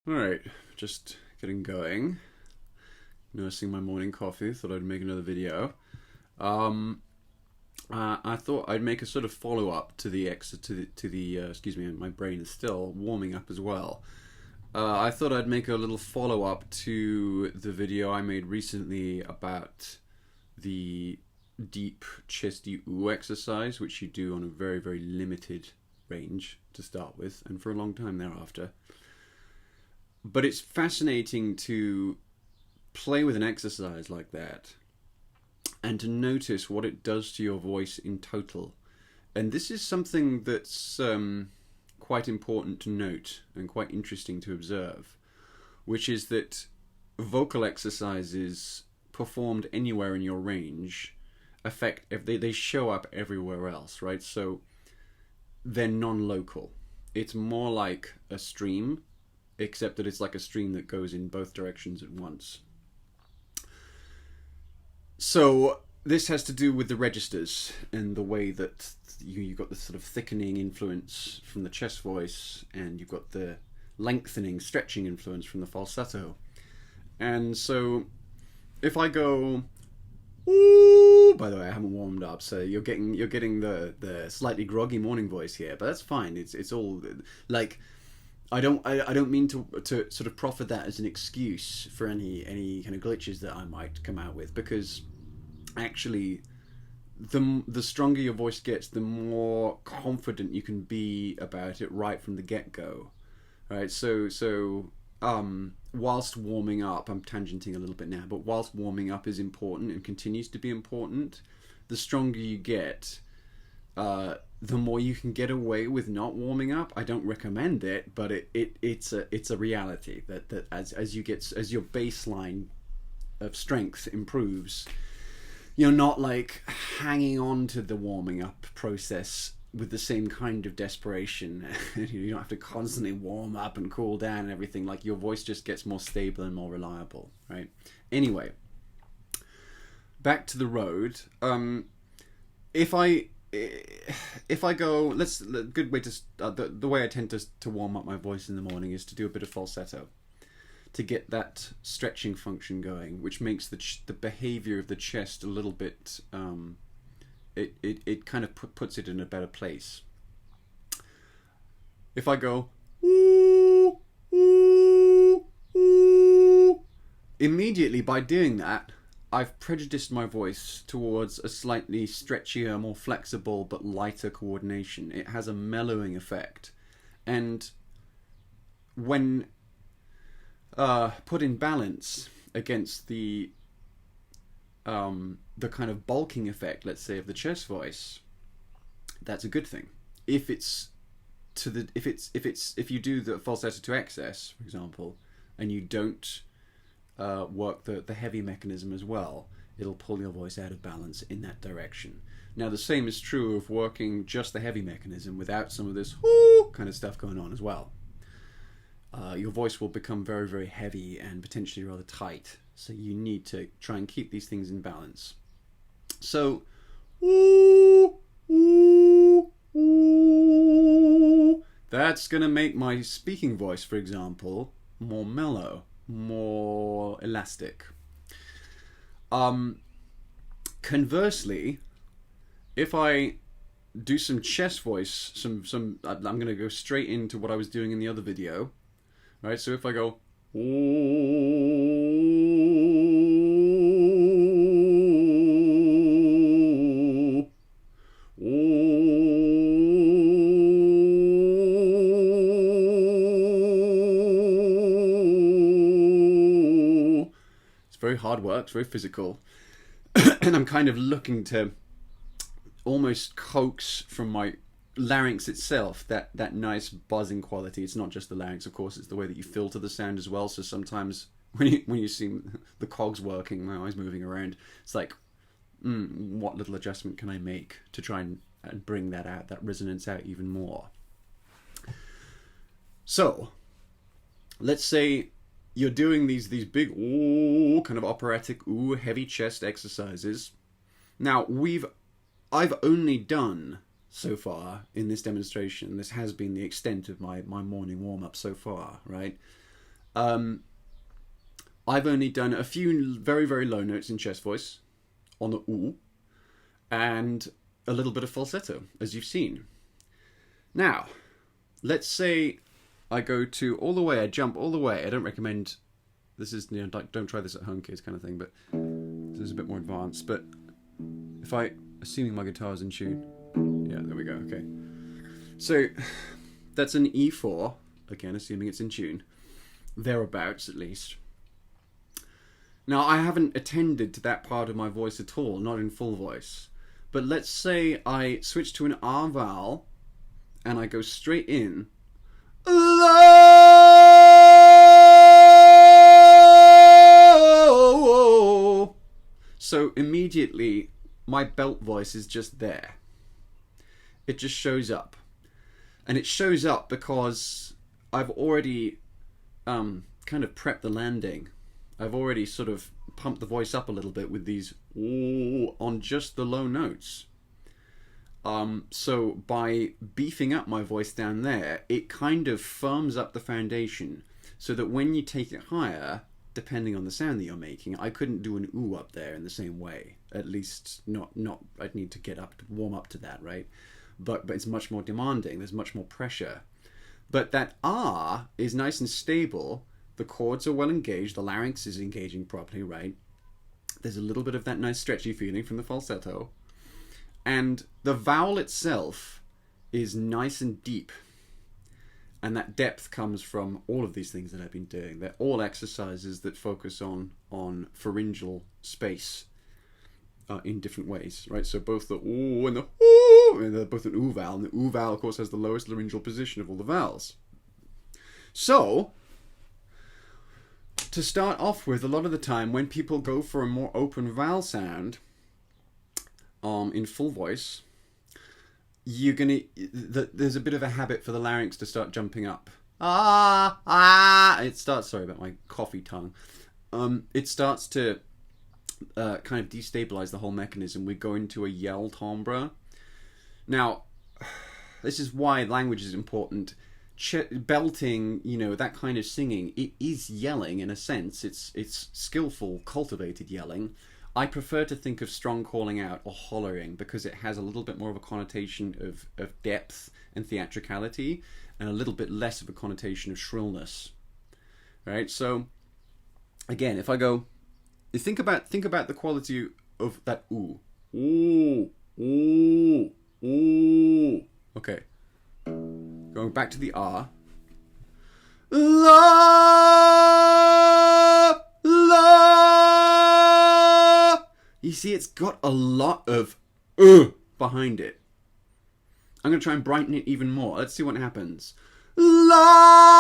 Alright, just getting going. Nursing my morning coffee. Thought I'd make another video. I thought I'd make a sort of follow-up to the excuse me, my brain is still warming up as well. I thought I'd make a little follow-up to the video I made recently about the deep chesty ooh exercise, which you do on a very, very limited range to start with, and for a long time thereafter. But it's fascinating to play with an exercise like that and to notice what it does to your voice in total. And this is something that's quite important to note and quite interesting to observe, which is that vocal exercises performed anywhere in your range they show up everywhere else, right? So they're non-local. It's more like a stream, except that it's like a stream that goes in both directions at once. So this has to do with the registers and the way that you've got the sort of thickening influence from the chest voice, and you've got the lengthening, stretching influence from the falsetto. And so if I go, ooh, by the way, I haven't warmed up, so you're getting the slightly groggy morning voice here, but that's fine. It's all like, I don't mean to sort of proffer that as an excuse for any kind of glitches that I might come out with, because actually the stronger your voice gets, the more confident you can be about it right from the get-go, right? So whilst warming up, I'm tangenting a little bit now, but whilst warming up is important and continues to be important, the stronger you get, the more you can get away with not warming up. I don't recommend it, but it's a reality that as your baseline of strength improves, you're not like hanging on to the warming up process with the same kind of desperation. You don't have to constantly warm up and cool down and everything. Like, your voice just gets more stable and more reliable, right? Anyway, back to the road. If I go, good way to the way I tend to warm up my voice in the morning is to do a bit of falsetto to get that stretching function going, which makes the behavior of the chest a little bit it kind of puts it in a better place. If I go ooh, ooh, ooh, immediately by doing that, I've prejudiced my voice towards a slightly stretchier, more flexible, but lighter coordination. It has a mellowing effect. And when put in balance against the kind of bulking effect, let's say, of the chest voice, that's a good thing. If you do the falsetto to excess, for example, and you don't work the heavy mechanism as well, it'll pull your voice out of balance in that direction. Now, the same is true of working just the heavy mechanism without some of this whoo kind of stuff going on as well. Your voice will become very, very heavy and potentially rather tight. So you need to try and keep these things in balance. So, ooh, ooh, ooh, that's going to make my speaking voice, for example, more mellow, more elastic. Conversely, if I do some chest voice, I'm going to go straight into what I was doing in the other video, right? So if I go, ooh, ooh, it's very hard work, it's very physical. And I'm kind of looking to almost coax from my larynx itself that nice buzzing quality. It's not just the larynx, of course, it's the way that you filter the sound as well. So sometimes when you see the cogs working, my eyes moving around, it's like, what little adjustment can I make to try and bring that out, that resonance out even more? So let's say you're doing these big ooh kind of operatic ooh heavy chest exercises. Now I've only done so far in this demonstration, this has been the extent of my morning warm-up so far, right? I've only done a few very, very low notes in chest voice on the oo, and a little bit of falsetto, as you've seen. Now, let's say I go to all the way, I jump all the way. I don't recommend, this is, you know, don't try this at home, kids, kind of thing, but this is a bit more advanced. But if I, assuming my guitar is in tune, yeah, there we go, okay. So that's an E4, again, assuming it's in tune, thereabouts at least. Now, I haven't attended to that part of my voice at all, not in full voice. But let's say I switch to an R vowel and I go straight in. So immediately, my belt voice is just there. It just shows up. And it shows up because I've already kind of prepped the landing. I've already sort of pumped the voice up a little bit with these ooh on just the low notes. So by beefing up my voice down there, it kind of firms up the foundation so that when you take it higher, depending on the sound that you're making, I couldn't do an ooh up there in the same way. At least not I'd need to get up to warm up to that, right? But it's much more demanding. There's much more pressure. But that R is nice and stable. The chords are well engaged. The larynx is engaging properly, right? There's a little bit of that nice stretchy feeling from the falsetto. And the vowel itself is nice and deep. And that depth comes from all of these things that I've been doing. They're all exercises that focus on pharyngeal space in different ways, right? So both the ooh and the ooh, and they're both an ooh vowel. And the ooh vowel, of course, has the lowest laryngeal position of all the vowels. So, to start off with, a lot of the time when people go for a more open vowel sound in full voice, there's a bit of a habit for the larynx to start jumping up. It starts, sorry about my coffee tongue. It starts to kind of destabilize the whole mechanism. We go into a yell timbre. Now, this is why language is important. Belting, you know, that kind of singing, it is yelling in a sense. It's skillful, cultivated yelling. I prefer to think of strong calling out or hollering because it has a little bit more of a connotation of depth and theatricality and a little bit less of a connotation of shrillness. Right? So, again, if I go, think about the quality of that ooh. Ooh, ooh, ooh. Okay. Going back to the R. La, la. You see, it's got a lot of behind it. I'm going to try and brighten it even more. Let's see what happens. La,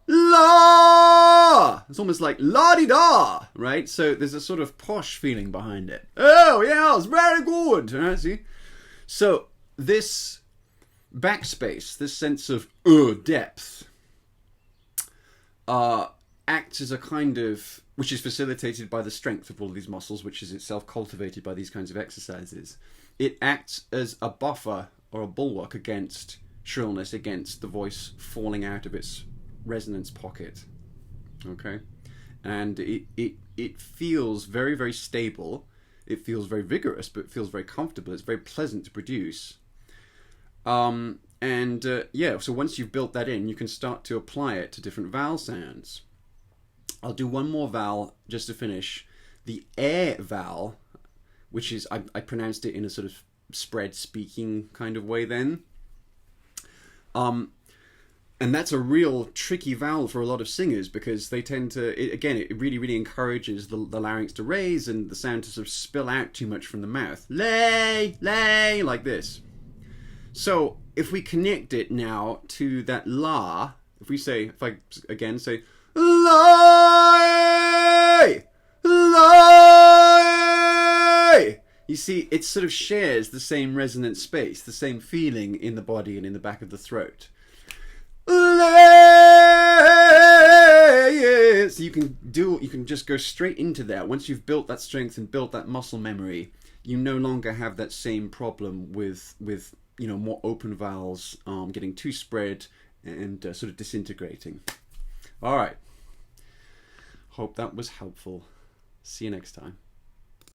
la. It's almost like la-di-da, right? So there's a sort of posh feeling behind it. Oh, yeah, it's very good. Right, see? So this backspace, this sense of depth, acts as a kind of, which is facilitated by the strength of all of these muscles, which is itself cultivated by these kinds of exercises. It acts as a buffer or a bulwark against shrillness, against the voice falling out of its resonance pocket. Okay? And it feels very, very stable. It feels very vigorous, but it feels very comfortable. It's very pleasant to produce. So once you've built that in, you can start to apply it to different vowel sounds. I'll do one more vowel just to finish. The air vowel, which is, I pronounced it in a sort of spread speaking kind of way then. And that's a real tricky vowel for a lot of singers because they tend to, it really, really encourages the larynx to raise and the sound to sort of spill out too much from the mouth. Lay, lay, like this. So if we connect it now to that la, if I again say lay, lay, you see it sort of shares the same resonant space, the same feeling in the body and in the back of the throat. Lay, so you can just go straight into that. Once you've built that strength and built that muscle memory, you no longer have that same problem with more open vowels getting too spread and sort of disintegrating. All right. Hope that was helpful. See you next time.